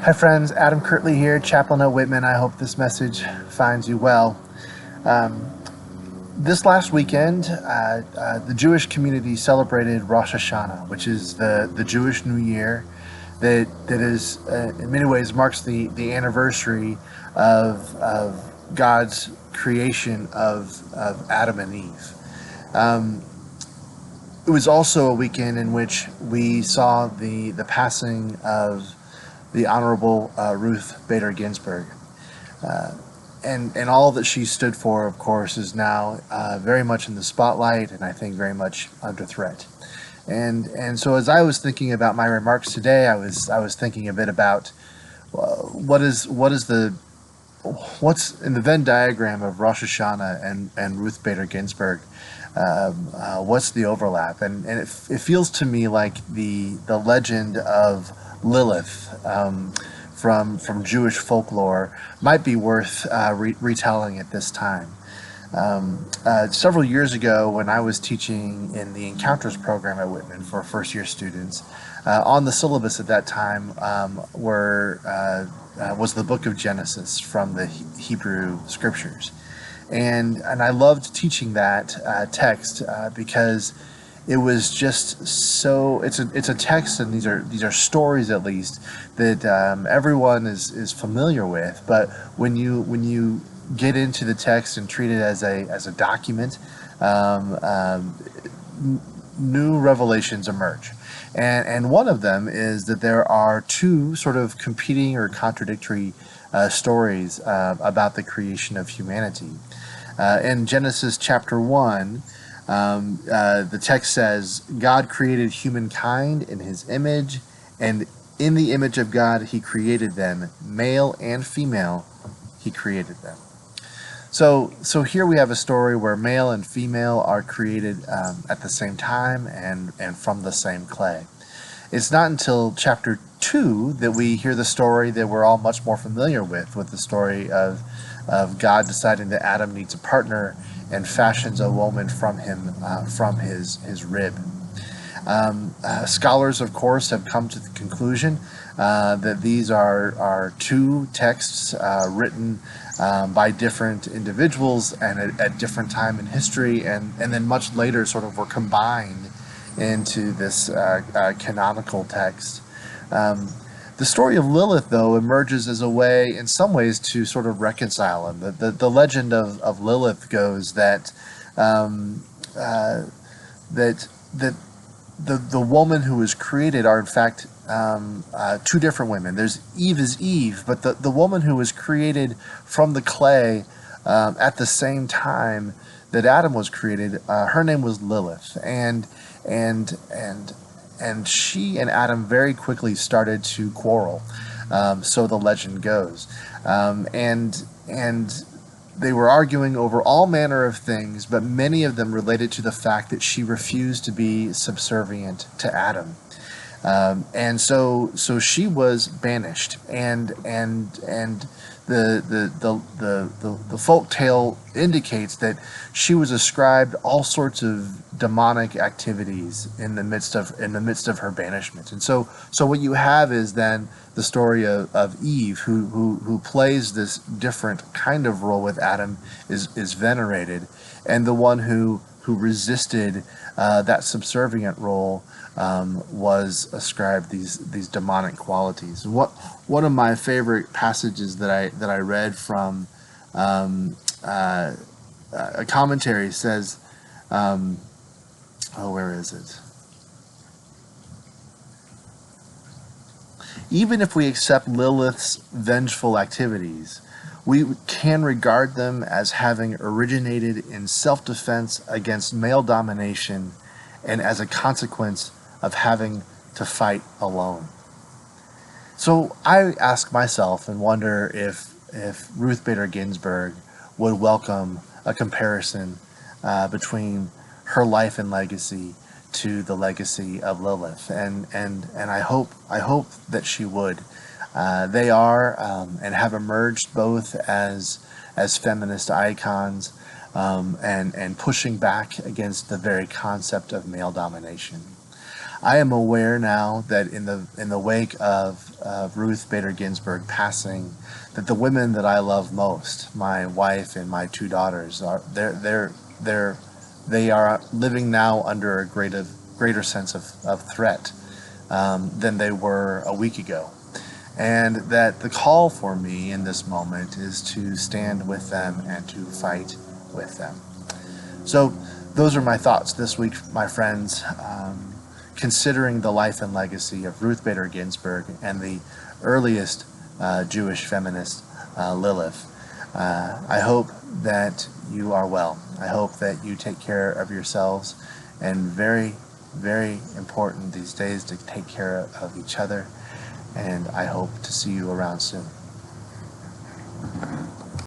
Hi friends, Adam Kirtley here, Chaplain at Whitman. I hope this message finds you well. Um, this last weekend, the Jewish community celebrated Rosh Hashanah, which is the Jewish New Year that is, in many ways, marks the anniversary of God's creation of Adam and Eve. Um, it was also a weekend in which we saw the passing of the Honorable Ruth Bader Ginsburg. Uh, and all that she stood for, of course, is now very much in the spotlight, and I think very much under threat. And so as I was thinking about my remarks today, I was thinking a bit about what's in the Venn diagram of Rosh Hashanah and Ruth Bader Ginsburg. What's the overlap? And it feels to me like the legend of Lilith from Jewish folklore might be worth retelling at this time. Several years ago, when I was teaching in the Encounters program at Whitman for first-year students, on the syllabus at that time was the book of Genesis from the Hebrew Scriptures, and I loved teaching that text because it was just so. It's a text, and these are stories at least that everyone is familiar with. But when you get into the text and treat it as a document, new revelations emerge. And one of them is that there are two sort of competing or contradictory stories about the creation of humanity. In Genesis chapter 1, the text says, God created humankind in his image, and in the image of God he created them, male and female he created them. So here we have a story where male and female are created at the same time and from the same clay. It's not until chapter 2 that we hear the story that we're all much more familiar with the story of God deciding that Adam needs a partner and fashions a woman from him, from his rib. Scholars, of course, have come to the conclusion that these are two texts written by different individuals and at different time in history, and then much later sort of were combined into this canonical text. The story of Lilith, though, emerges as a way, in some ways, to sort of reconcile them. The legend of Lilith goes that the woman who was created are, in fact, two different women. There's Eve is Eve, but the woman who was created from the clay at the same time that Adam was created, her name was Lilith, and she and Adam very quickly started to quarrel. So the legend goes, and they were arguing over all manner of things, but many of them related to the fact that she refused to be subservient to Adam. And so she was banished, and the folk tale indicates that she was ascribed all sorts of demonic activities in the midst of her banishment. And so what you have is then the story of Eve, who plays this different kind of role with Adam, is venerated, and the one who resisted that subservient role was ascribed these demonic qualities. And one of my favorite passages that I read from a commentary says, where is it? Even if we accept Lilith's vengeful activities, we can regard them as having originated in self-defense against male domination and as a consequence of having to fight alone. So I ask myself and wonder if Ruth Bader Ginsburg would welcome a comparison between her life and legacy to the legacy of Lilith, and I hope that she would. They are and have emerged both as feminist icons and pushing back against the very concept of male domination. I am aware now that in the wake of Ruth Bader Ginsburg passing, that the women that I love most, my wife and my two daughters, they are living now under a greater sense of threat than they were a week ago. And that the call for me in this moment is to stand with them and to fight with them. So those are my thoughts this week, my friends, considering the life and legacy of Ruth Bader Ginsburg and the earliest Jewish feminist, Lilith. I hope that you are well. I hope that you take care of yourselves, and very, very important these days to take care of each other. And I hope to see you around soon.